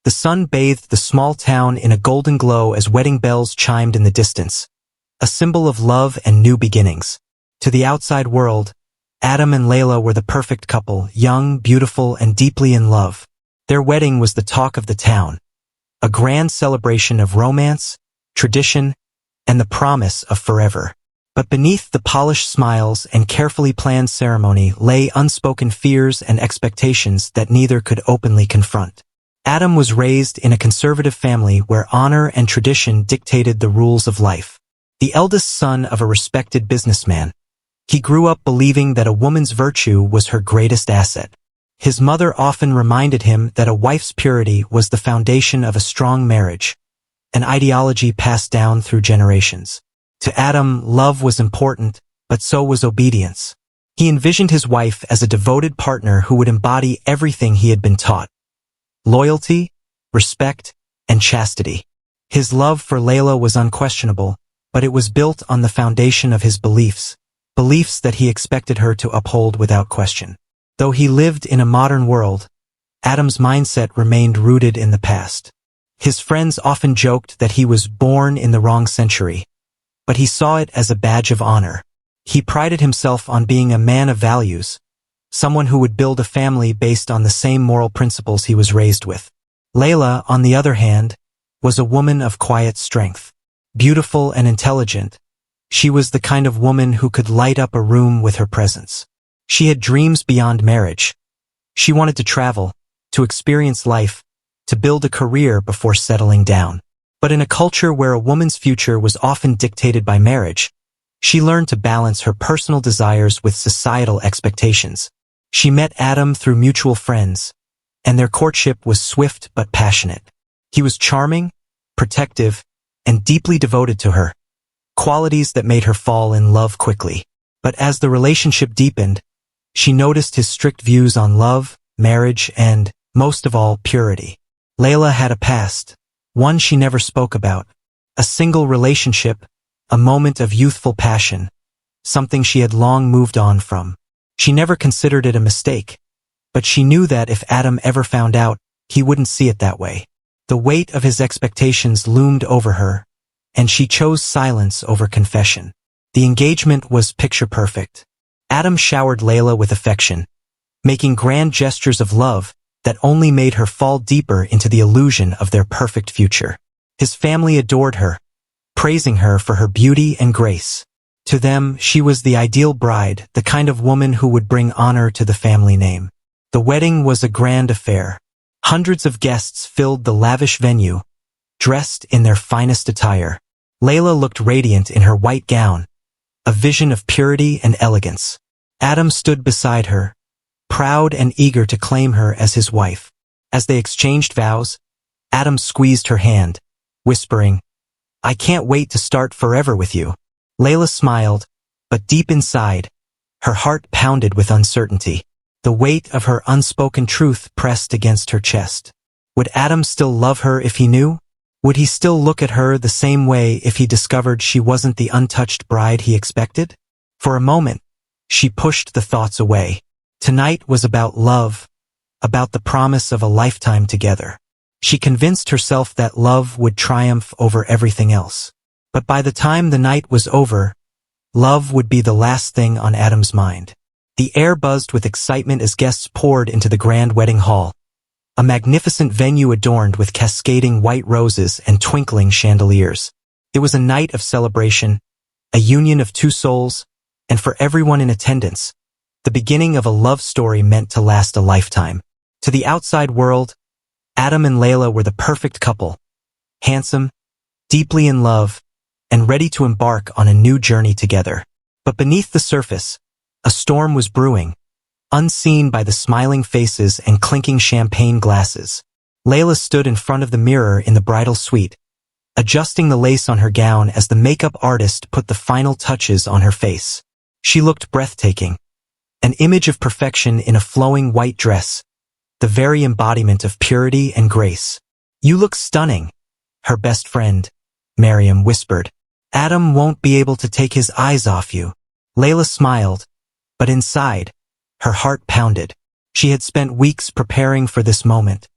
The sun bathed the small town in a golden glow as wedding bells chimed in the distance, a symbol of love and new beginnings. To the outside world, Adam and Layla were the perfect couple, young, beautiful, and deeply in love. Their wedding was the talk of the town, a grand celebration of romance, tradition, and the promise of forever. But beneath the polished smiles and carefully planned ceremony lay unspoken fears and expectations that neither could openly confront. Adam was raised in a conservative family where honor and tradition dictated the rules of life. The eldest son of a respected businessman, he grew up believing that a woman's virtue was her greatest asset. His mother often reminded him that a wife's purity was the foundation of a strong marriage, an ideology passed down through generations. To Adam, love was important, but so was obedience. He envisioned his wife as a devoted partner who would embody everything he had been taught: loyalty, respect, and chastity. His love for Layla was unquestionable, but it was built on the foundation of his beliefs that he expected her to uphold without question. Though he lived in a modern world, Adam's mindset remained rooted in the past. His friends often joked that he was born in the wrong century, but he saw it as a badge of honor. He prided himself on being a man of values, someone who would build a family based on the same moral principles he was raised with. Layla, on the other hand, was a woman of quiet strength. Beautiful and intelligent, she was the kind of woman who could light up a room with her presence. She had dreams beyond marriage. She wanted to travel, to experience life, to build a career before settling down. But in a culture where a woman's future was often dictated by marriage, she learned to balance her personal desires with societal expectations. She met Adam through mutual friends, and their courtship was swift but passionate. He was charming, protective, and deeply devoted to her, qualities that made her fall in love quickly. But as the relationship deepened, she noticed his strict views on love, marriage, and, most of all, purity. Layla had a past, one she never spoke about, a single relationship, a moment of youthful passion, something she had long moved on from. She never considered it a mistake, but she knew that if Adam ever found out, he wouldn't see it that way. The weight of his expectations loomed over her, and she chose silence over confession. The engagement was picture perfect. Adam showered Layla with affection, making grand gestures of love that only made her fall deeper into the illusion of their perfect future. His family adored her, praising her for her beauty and grace. To them, she was the ideal bride, the kind of woman who would bring honor to the family name. The wedding was a grand affair. Hundreds of guests filled the lavish venue, dressed in their finest attire. Layla looked radiant in her white gown, a vision of purity and elegance. Adam stood beside her, proud and eager to claim her as his wife. As they exchanged vows, Adam squeezed her hand, whispering, "I can't wait to start forever with you." Layla smiled, but deep inside, her heart pounded with uncertainty. The weight of her unspoken truth pressed against her chest. Would Adam still love her if he knew? Would he still look at her the same way if he discovered she wasn't the untouched bride he expected? For a moment, she pushed the thoughts away. Tonight was about love, about the promise of a lifetime together. She convinced herself that love would triumph over everything else. But by the time the night was over, love would be the last thing on Adam's mind. The air buzzed with excitement as guests poured into the grand wedding hall, a magnificent venue adorned with cascading white roses and twinkling chandeliers. It was a night of celebration, a union of two souls, and for everyone in attendance, the beginning of a love story meant to last a lifetime. To the outside world, Adam and Layla were the perfect couple, handsome, deeply in love, and ready to embark on a new journey together. But beneath the surface, a storm was brewing, unseen by the smiling faces and clinking champagne glasses. Layla stood in front of the mirror in the bridal suite, adjusting the lace on her gown as the makeup artist put the final touches on her face. She looked breathtaking, an image of perfection in a flowing white dress, the very embodiment of purity and grace. "You look stunning," her best friend, Miriam, whispered. "Adam won't be able to take his eyes off you." Layla smiled, but inside, her heart pounded. She had spent weeks preparing for this moment,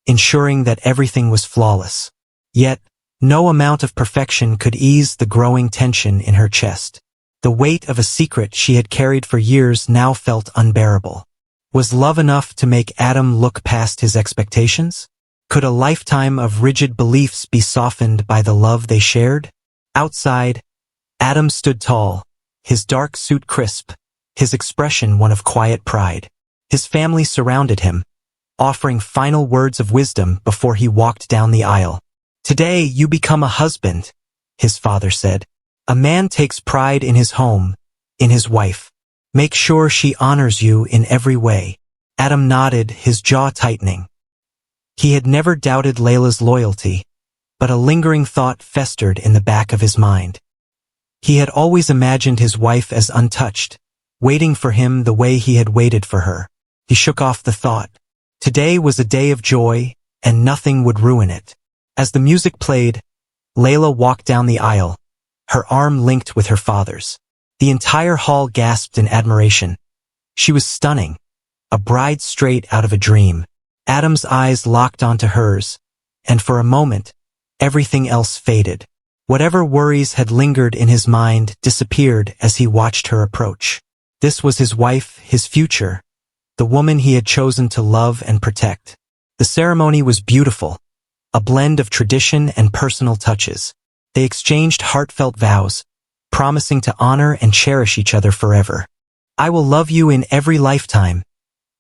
ensuring that everything was flawless. Yet, no amount of perfection could ease the growing tension in her chest. The weight of a secret she had carried for years now felt unbearable. Was love enough to make Adam look past his expectations? Could a lifetime of rigid beliefs be softened by the love they shared? Outside, Adam stood tall, his dark suit crisp, his expression one of quiet pride. His family surrounded him, offering final words of wisdom before he walked down the aisle. "Today you become a husband," his father said. "A man takes pride in his home, in his wife. Make sure she honors you in every way." Adam nodded, his jaw tightening. He had never doubted Layla's loyalty, but a lingering thought festered in the back of his mind. He had always imagined his wife as untouched, waiting for him the way he had waited for her. He shook off the thought. Today was a day of joy, and nothing would ruin it. As the music played, Layla walked down the aisle, her arm linked with her father's. The entire hall gasped in admiration. She was stunning, a bride straight out of a dream. Adam's eyes locked onto hers, and for a moment, everything else faded. Whatever worries had lingered in his mind disappeared as he watched her approach. This was his wife, his future, the woman he had chosen to love and protect. The ceremony was beautiful, a blend of tradition and personal touches. They exchanged heartfelt vows, promising to honor and cherish each other forever. "I will love you in every lifetime,"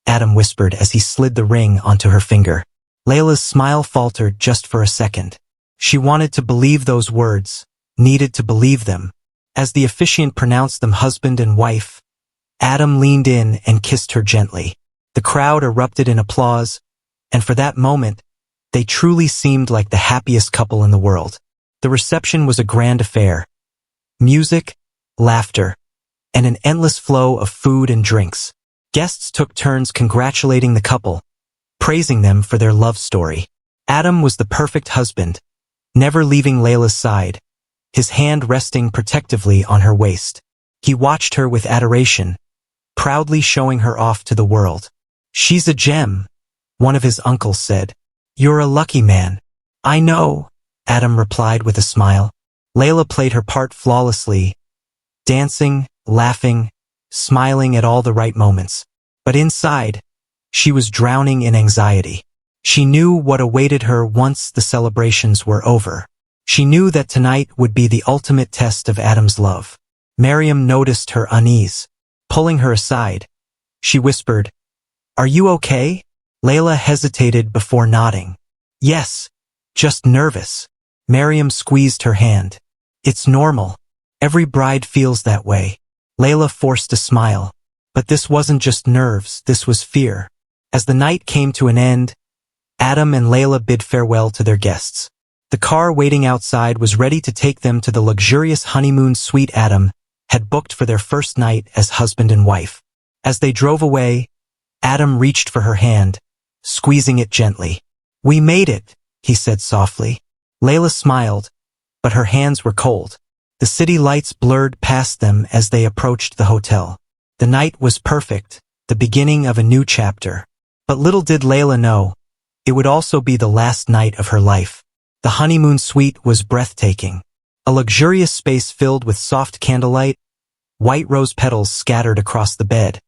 Adam whispered as he slid the ring onto her finger. Layla's smile faltered just for a second. She wanted to believe those words, needed to believe them. As the officiant pronounced them husband and wife, Adam leaned in and kissed her gently. The crowd erupted in applause, and for that moment, they truly seemed like the happiest couple in the world. The reception was a grand affair. Music, laughter, and an endless flow of food and drinks. Guests took turns congratulating the couple, praising them for their love story. Adam was the perfect husband, never leaving Layla's side, his hand resting protectively on her waist. He watched her with adoration, proudly showing her off to the world. "She's a gem," one of his uncles said. "You're a lucky man." "I know," Adam replied with a smile. Layla played her part flawlessly, dancing, laughing, smiling at all the right moments. But inside, she was drowning in anxiety. She knew what awaited her once the celebrations were over. She knew that tonight would be the ultimate test of Adam's love. Miriam noticed her unease. Pulling her aside, she whispered, "Are you okay?" Layla hesitated before nodding. "Yes, just nervous." Miriam squeezed her hand. "It's normal. Every bride feels that way." Layla forced a smile. But this wasn't just nerves, this was fear. As the night came to an end, Adam and Layla bid farewell to their guests. The car waiting outside was ready to take them to the luxurious honeymoon suite Adam had booked for their first night as husband and wife. As they drove away, Adam reached for her hand, squeezing it gently. "We made it," he said softly. Layla smiled, but her hands were cold. The city lights blurred past them as they approached the hotel. The night was perfect, the beginning of a new chapter. But little did Layla know, it would also be the last night of her life. The honeymoon suite was breathtaking. A luxurious space filled with soft candlelight, white rose petals scattered across the bed,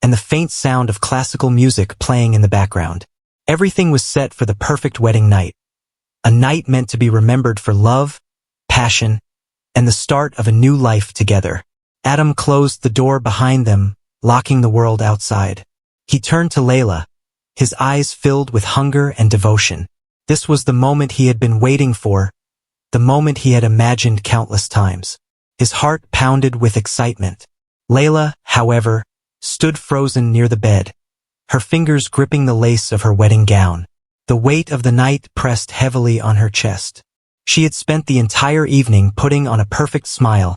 and the faint sound of classical music playing in the background. Everything was set for the perfect wedding night. A night meant to be remembered for love, passion, and the start of a new life together. Adam closed the door behind them, locking the world outside. He turned to Layla, his eyes filled with hunger and devotion. This was the moment he had been waiting for, the moment he had imagined countless times. His heart pounded with excitement. Layla, however, stood frozen near the bed, her fingers gripping the lace of her wedding gown. The weight of the night pressed heavily on her chest. She had spent the entire evening putting on a perfect smile,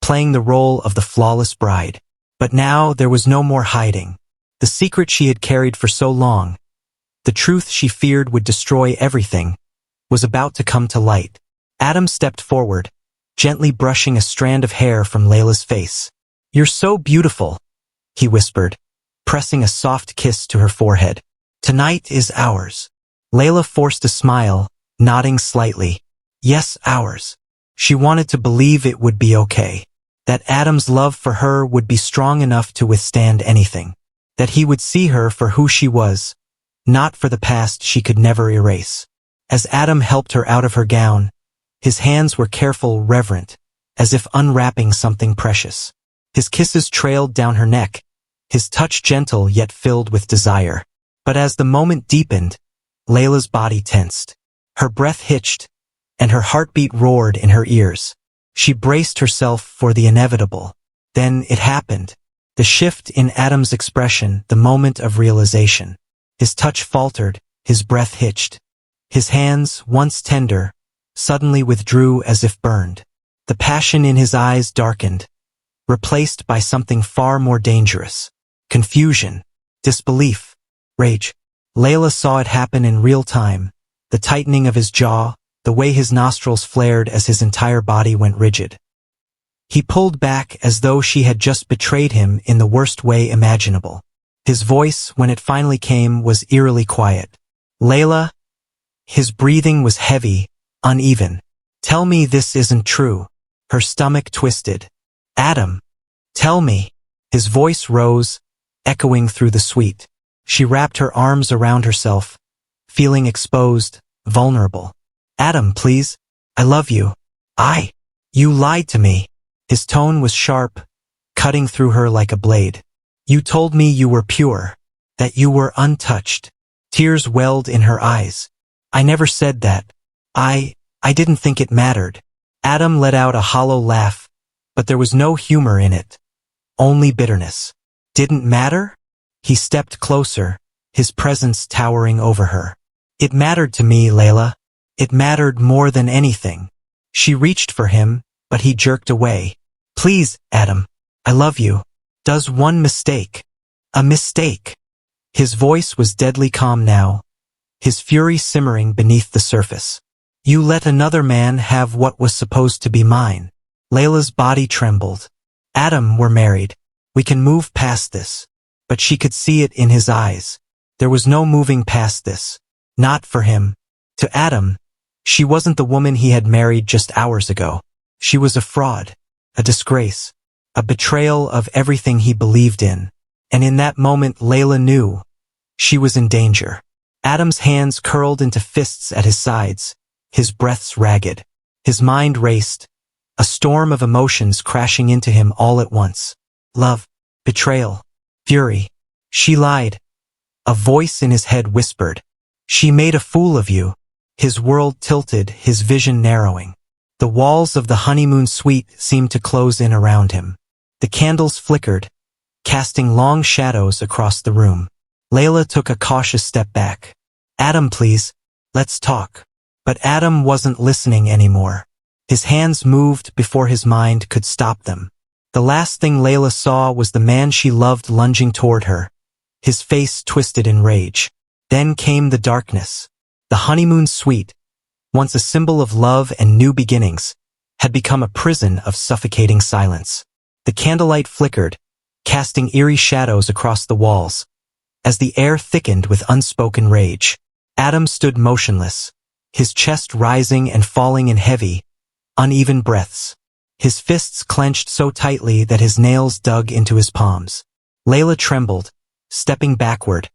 playing the role of the flawless bride. But now there was no more hiding. The secret she had carried for so long, the truth she feared would destroy everything, was about to come to light. Adam stepped forward, gently brushing a strand of hair from Layla's face. "You're so beautiful," he whispered, pressing a soft kiss to her forehead. "Tonight is ours." Layla forced a smile, nodding slightly. Yes, ours. She wanted to believe it would be okay. That Adam's love for her would be strong enough to withstand anything. That he would see her for who she was, not for the past she could never erase. As Adam helped her out of her gown, his hands were careful, reverent, as if unwrapping something precious. His kisses trailed down her neck, his touch gentle yet filled with desire. But as the moment deepened, Layla's body tensed. Her breath hitched, and her heartbeat roared in her ears. She braced herself for the inevitable. Then it happened. The shift in Adam's expression, the moment of realization. His touch faltered, his breath hitched. His hands, once tender, suddenly withdrew as if burned. The passion in his eyes darkened, replaced by something far more dangerous. Confusion, disbelief, rage. Layla saw it happen in real time, the tightening of his jaw, the way his nostrils flared as his entire body went rigid. He pulled back as though she had just betrayed him in the worst way imaginable. His voice, when it finally came, was eerily quiet. Layla. His breathing was heavy, uneven. Tell me this isn't true. Her stomach twisted. Adam. Tell me. His voice rose, echoing through the suite. She wrapped her arms around herself, feeling exposed, vulnerable. Adam, please. I love you. You lied to me. His tone was sharp, cutting through her like a blade. You told me you were pure, that you were untouched. Tears welled in her eyes. I never said that. I didn't think it mattered. Adam let out a hollow laugh, but there was no humor in it. Only bitterness. Didn't matter? He stepped closer, his presence towering over her. It mattered to me, Layla. It mattered more than anything. She reached for him, but he jerked away. Please, Adam. I love you. Does one mistake. A mistake. His voice was deadly calm now, his fury simmering beneath the surface. You let another man have what was supposed to be mine. Layla's body trembled. Adam, we're married. We can move past this. But she could see it in his eyes. There was no moving past this. Not for him. To Adam, she wasn't the woman he had married just hours ago. She was a fraud, a disgrace, a betrayal of everything he believed in. And in that moment, Layla knew she was in danger. Adam's hands curled into fists at his sides, his breaths ragged. His mind raced, a storm of emotions crashing into him all at once. Love, betrayal, fury. She lied. A voice in his head whispered. She made a fool of you. His world tilted, his vision narrowing. The walls of the honeymoon suite seemed to close in around him. The candles flickered, casting long shadows across the room. Layla took a cautious step back. Adam, please, let's talk. But Adam wasn't listening anymore. His hands moved before his mind could stop them. The last thing Layla saw was the man she loved lunging toward her, his face twisted in rage. Then came the darkness. The honeymoon suite, once a symbol of love and new beginnings, had become a prison of suffocating silence. The candlelight flickered, casting eerie shadows across the walls. As the air thickened with unspoken rage, Adam stood motionless, his chest rising and falling in heavy, uneven breaths. His fists clenched so tightly that his nails dug into his palms. Layla trembled, stepping backward,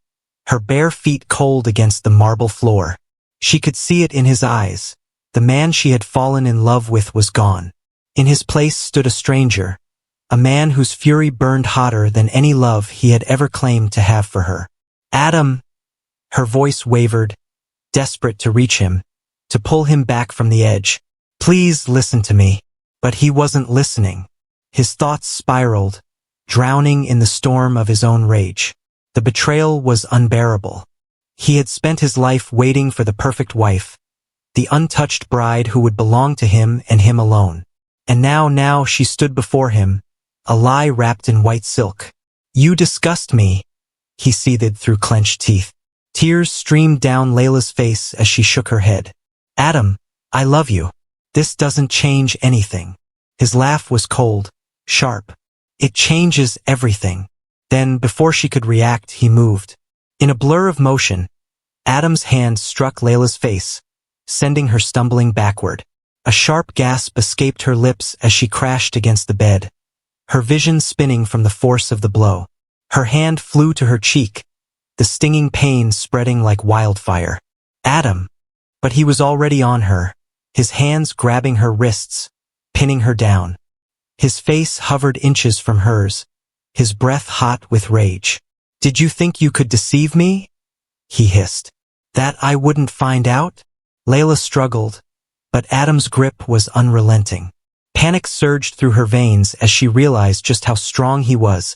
her bare feet cold against the marble floor. She could see it in his eyes. The man she had fallen in love with was gone. In his place stood a stranger, a man whose fury burned hotter than any love he had ever claimed to have for her. Adam! Her voice wavered, desperate to reach him, to pull him back from the edge. Please listen to me. But he wasn't listening. His thoughts spiraled, drowning in the storm of his own rage. The betrayal was unbearable. He had spent his life waiting for the perfect wife, the untouched bride who would belong to him and him alone. And now she stood before him, a lie wrapped in white silk. You disgust me, he seethed through clenched teeth. Tears streamed down Layla's face as she shook her head. Adam, I love you. This doesn't change anything. His laugh was cold, sharp. It changes everything. Then, before she could react, he moved. In a blur of motion, Adam's hand struck Layla's face, sending her stumbling backward. A sharp gasp escaped her lips as she crashed against the bed, her vision spinning from the force of the blow. Her hand flew to her cheek, the stinging pain spreading like wildfire. Adam! But he was already on her, his hands grabbing her wrists, pinning her down. His face hovered inches from hers, his breath hot with rage. "Did you think you could deceive me?" he hissed. "That I wouldn't find out?" Layla struggled, but Adam's grip was unrelenting. Panic surged through her veins as she realized just how strong he was,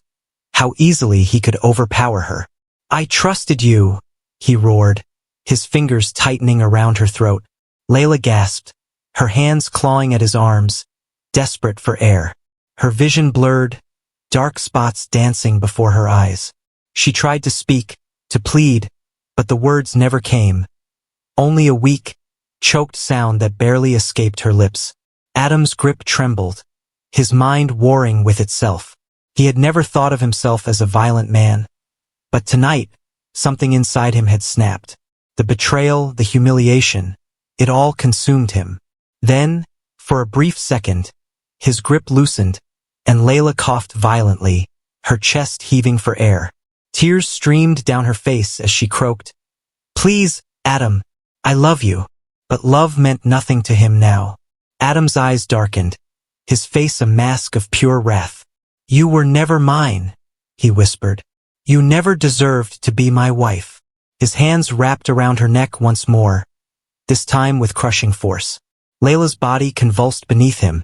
how easily he could overpower her. "I trusted you," he roared, his fingers tightening around her throat. Layla gasped, her hands clawing at his arms, desperate for air. Her vision blurred, dark spots dancing before her eyes. She tried to speak, to plead, but the words never came. Only a weak, choked sound that barely escaped her lips. Adam's grip trembled, his mind warring with itself. He had never thought of himself as a violent man. But tonight, something inside him had snapped. The betrayal, the humiliation, it all consumed him. Then, for a brief second, his grip loosened, and Layla coughed violently, her chest heaving for air. Tears streamed down her face as she croaked, "Please, Adam, I love you." But love meant nothing to him now. Adam's eyes darkened, his face a mask of pure wrath. "You were never mine," he whispered. "You never deserved to be my wife." His hands wrapped around her neck once more, this time with crushing force. Layla's body convulsed beneath him,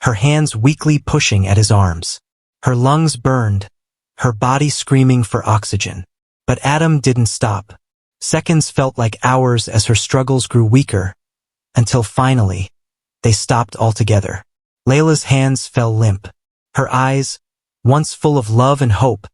her hands weakly pushing at his arms. Her lungs burned, her body screaming for oxygen. But Adam didn't stop. Seconds felt like hours as her struggles grew weaker, until finally, they stopped altogether. Layla's hands fell limp. Her eyes, once full of love and hope,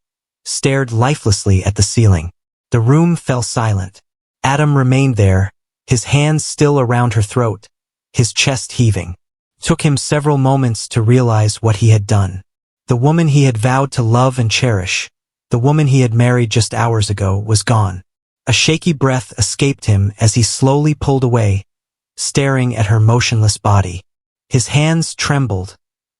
stared lifelessly at the ceiling. The room fell silent. Adam remained there, his hands still around her throat, his chest heaving. It took him several moments to realize what he had done. The woman he had vowed to love and cherish, the woman he had married just hours ago, was gone. A shaky breath escaped him as he slowly pulled away, staring at her motionless body. His hands trembled,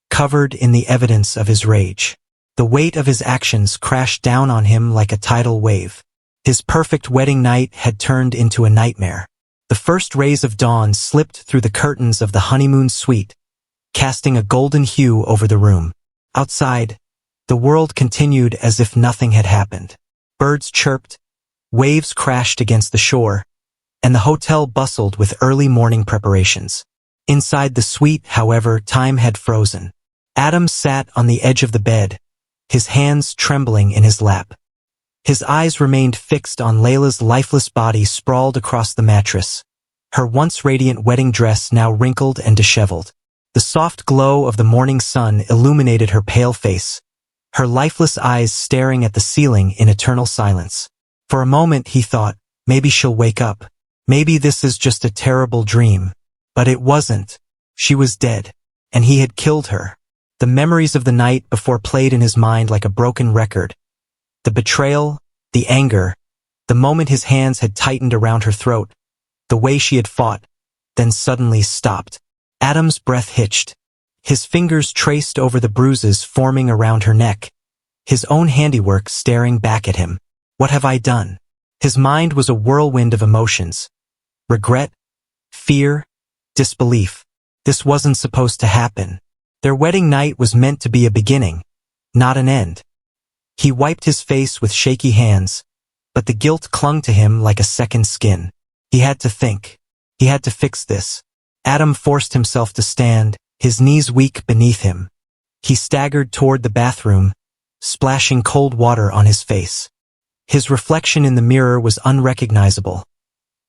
covered in the evidence of his rage. The weight of his actions crashed down on him like a tidal wave. His perfect wedding night had turned into a nightmare. The first rays of dawn slipped through the curtains of the honeymoon suite, casting a golden hue over the room. Outside, the world continued as if nothing had happened. Birds chirped, waves crashed against the shore, and the hotel bustled with early morning preparations. Inside the suite, however, time had frozen. Adam sat on the edge of the bed, his hands trembling in his lap. His eyes remained fixed on Layla's lifeless body sprawled across the mattress, her once radiant wedding dress now wrinkled and disheveled. The soft glow of the morning sun illuminated her pale face, her lifeless eyes staring at the ceiling in eternal silence. For a moment he thought, maybe she'll wake up. Maybe this is just a terrible dream. But it wasn't. She was dead, and he had killed her. The memories of the night before played in his mind like a broken record. The betrayal, the anger, the moment his hands had tightened around her throat, the way she had fought, then suddenly stopped. Adam's breath hitched. His fingers traced over the bruises forming around her neck, his own handiwork staring back at him. What have I done? His mind was a whirlwind of emotions. Regret, fear, disbelief. This wasn't supposed to happen. Their wedding night was meant to be a beginning, not an end. He wiped his face with shaky hands, but the guilt clung to him like a second skin. He had to think. He had to fix this. Adam forced himself to stand, his knees weak beneath him. He staggered toward the bathroom, splashing cold water on his face. His reflection in the mirror was unrecognizable.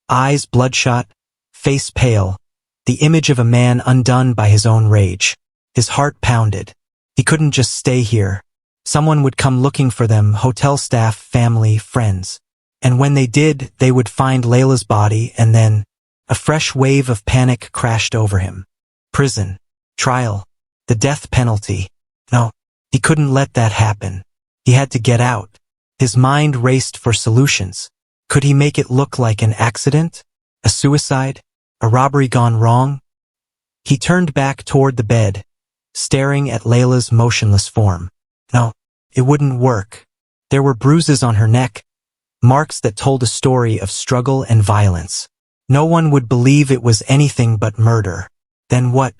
Eyes bloodshot, face pale, the image of a man undone by his own rage. His heart pounded. He couldn't just stay here. Someone would come looking for them, hotel staff, family, friends. And when they did, they would find Layla's body, and then a fresh wave of panic crashed over him. Prison, trial, the death penalty. No, he couldn't let that happen. He had to get out. His mind raced for solutions. Could he make it look like an accident? A suicide? A robbery gone wrong? He turned back toward the bed, staring at Layla's motionless form. No, it wouldn't work. There were bruises on her neck, marks that told a story of struggle and violence. No one would believe it was anything but murder. Then what?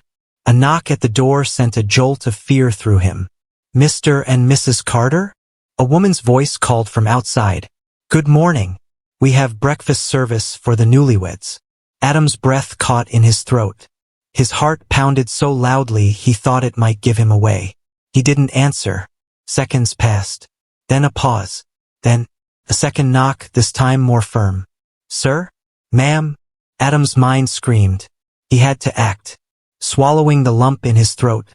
A knock at the door sent a jolt of fear through him. Mr. and Mrs. Carter? A woman's voice called from outside. Good morning. We have breakfast service for the newlyweds. Adam's breath caught in his throat. His heart pounded so loudly he thought it might give him away. He didn't answer. Seconds passed. Then a pause. Then a second knock, this time more firm. Sir? Ma'am? Adam's mind screamed. He had to act. Swallowing the lump in his throat,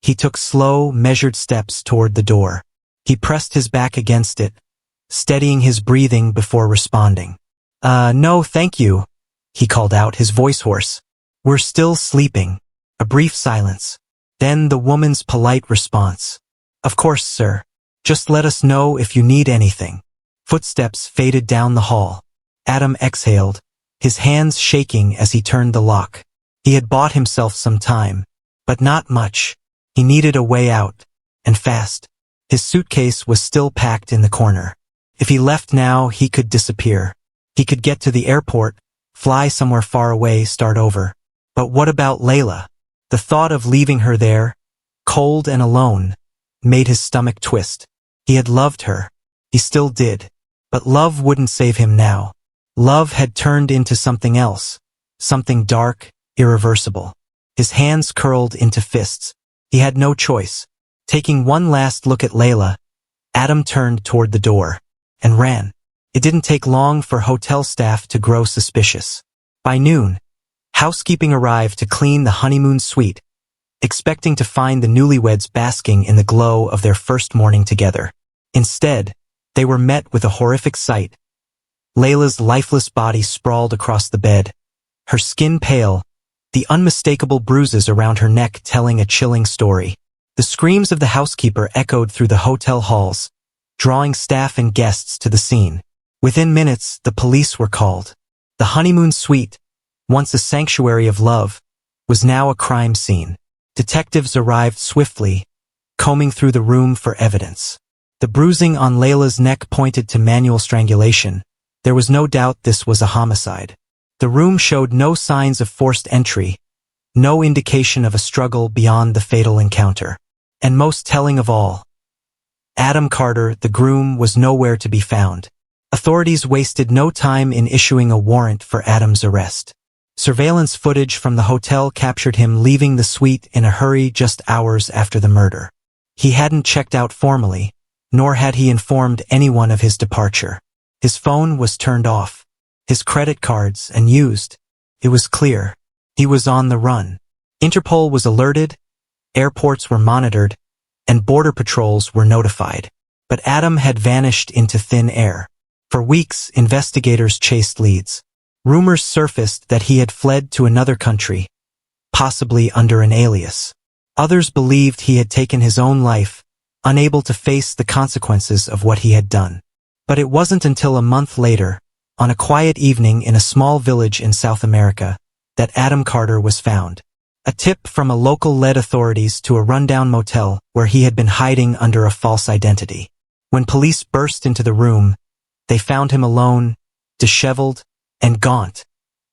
he took slow, measured steps toward the door. He pressed his back against it, steadying his breathing before responding. No, thank you, he called out, his voice hoarse. We're still sleeping. A brief silence. Then the woman's polite response. Of course, sir. Just let us know if you need anything. Footsteps faded down the hall. Adam exhaled, his hands shaking as he turned the lock. He had bought himself some time, but not much. He needed a way out, and fast. His suitcase was still packed in the corner. If he left now, he could disappear. He could get to the airport, fly somewhere far away, start over. But what about Layla? The thought of leaving her there, cold and alone, made his stomach twist. He had loved her. He still did. But love wouldn't save him now. Love had turned into something else. Something dark, irreversible. His hands curled into fists. He had no choice. Taking one last look at Layla, Adam turned toward the door and ran. It didn't take long for hotel staff to grow suspicious. By noon, housekeeping arrived to clean the honeymoon suite, expecting to find the newlyweds basking in the glow of their first morning together. Instead, they were met with a horrific sight. Layla's lifeless body sprawled across the bed, her skin pale, the unmistakable bruises around her neck telling a chilling story. The screams of the housekeeper echoed through the hotel halls, drawing staff and guests to the scene. Within minutes, the police were called. The honeymoon suite, once a sanctuary of love, was now a crime scene. Detectives arrived swiftly, combing through the room for evidence. The bruising on Layla's neck pointed to manual strangulation. There was no doubt this was a homicide. The room showed no signs of forced entry, no indication of a struggle beyond the fatal encounter. And most telling of all, Adam Carter, the groom, was nowhere to be found. Authorities wasted no time in issuing a warrant for Adam's arrest. Surveillance footage from the hotel captured him leaving the suite in a hurry just hours after the murder. He hadn't checked out formally, nor had he informed anyone of his departure. His phone was turned off, his credit cards unused. It was clear. He was on the run. Interpol was alerted, airports were monitored, and border patrols were notified. But Adam had vanished into thin air. For weeks, investigators chased leads. Rumors surfaced that he had fled to another country, possibly under an alias. Others believed he had taken his own life, unable to face the consequences of what he had done. But it wasn't until a month later, on a quiet evening in a small village in South America, that Adam Carter was found. A tip from a local led authorities to a rundown motel where he had been hiding under a false identity. When police burst into the room, they found him alone, disheveled, and gaunt,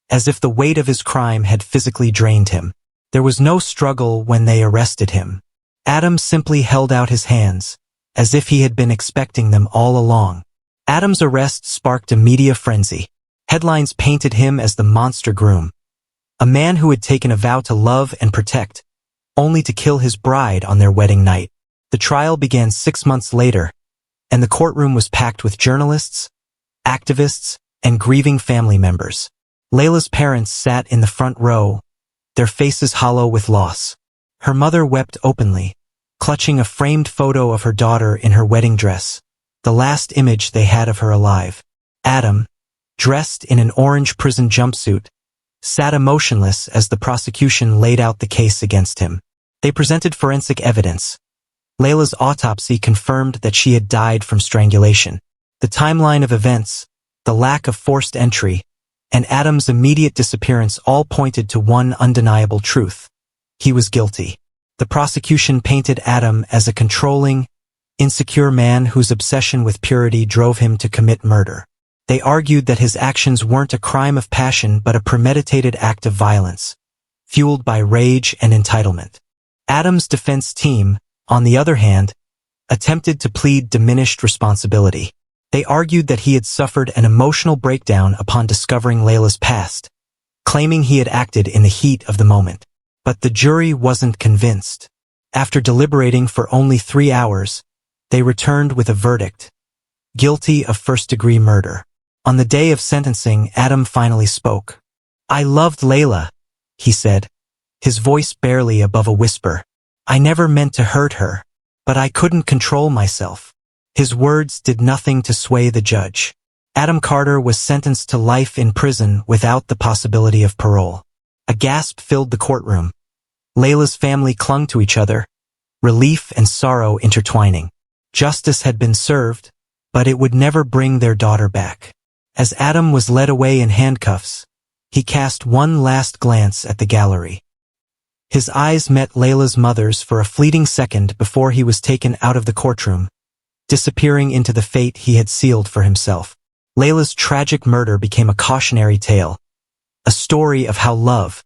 as if the weight of his crime had physically drained him. There was no struggle when they arrested him. Adam simply held out his hands, as if he had been expecting them all along. Adam's arrest sparked a media frenzy. Headlines painted him as the monster groom, a man who had taken a vow to love and protect, only to kill his bride on their wedding night. The trial began 6 months later, and the courtroom was packed with journalists, activists, and grieving family members. Layla's parents sat in the front row, their faces hollow with loss. Her mother wept openly, clutching a framed photo of her daughter in her wedding dress, the last image they had of her alive. Adam, dressed in an orange prison jumpsuit, sat emotionless as the prosecution laid out the case against him. They presented forensic evidence. Layla's autopsy confirmed that she had died from strangulation. The timeline of events, the lack of forced entry, and Adam's immediate disappearance all pointed to one undeniable truth. He was guilty. The prosecution painted Adam as a controlling, insecure man whose obsession with purity drove him to commit murder. They argued that his actions weren't a crime of passion but a premeditated act of violence, fueled by rage and entitlement. Adam's defense team, on the other hand, attempted to plead diminished responsibility. They argued that he had suffered an emotional breakdown upon discovering Layla's past, claiming he had acted in the heat of the moment. But the jury wasn't convinced. After deliberating for only 3 hours, they returned with a verdict: guilty of first-degree murder. On the day of sentencing, Adam finally spoke. "I loved Layla," he said, his voice barely above a whisper. "I never meant to hurt her, but I couldn't control myself." His words did nothing to sway the judge. Adam Carter was sentenced to life in prison without the possibility of parole. A gasp filled the courtroom. Layla's family clung to each other, relief and sorrow intertwining. Justice had been served, but it would never bring their daughter back. As Adam was led away in handcuffs, he cast one last glance at the gallery. His eyes met Layla's mother's for a fleeting second before he was taken out of the courtroom, disappearing into the fate he had sealed for himself. Layla's tragic murder became a cautionary tale, a story of how love,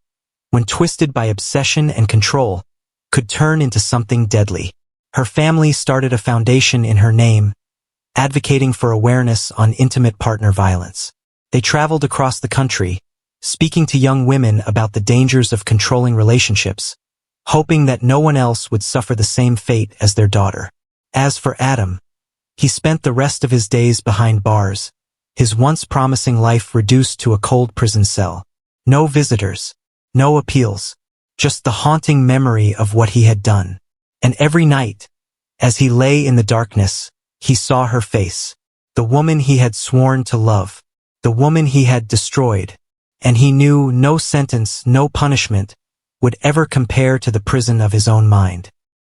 when twisted by obsession and control, could turn into something deadly. Her family started a foundation in her name, advocating for awareness on intimate partner violence. They traveled across the country, speaking to young women about the dangers of controlling relationships, hoping that no one else would suffer the same fate as their daughter. As for Adam, he spent the rest of his days behind bars, his once promising life reduced to a cold prison cell. No visitors, no appeals, just the haunting memory of what he had done. And every night, as he lay in the darkness, he saw her face, the woman he had sworn to love, the woman he had destroyed, and he knew no sentence, no punishment, would ever compare to the prison of his own mind.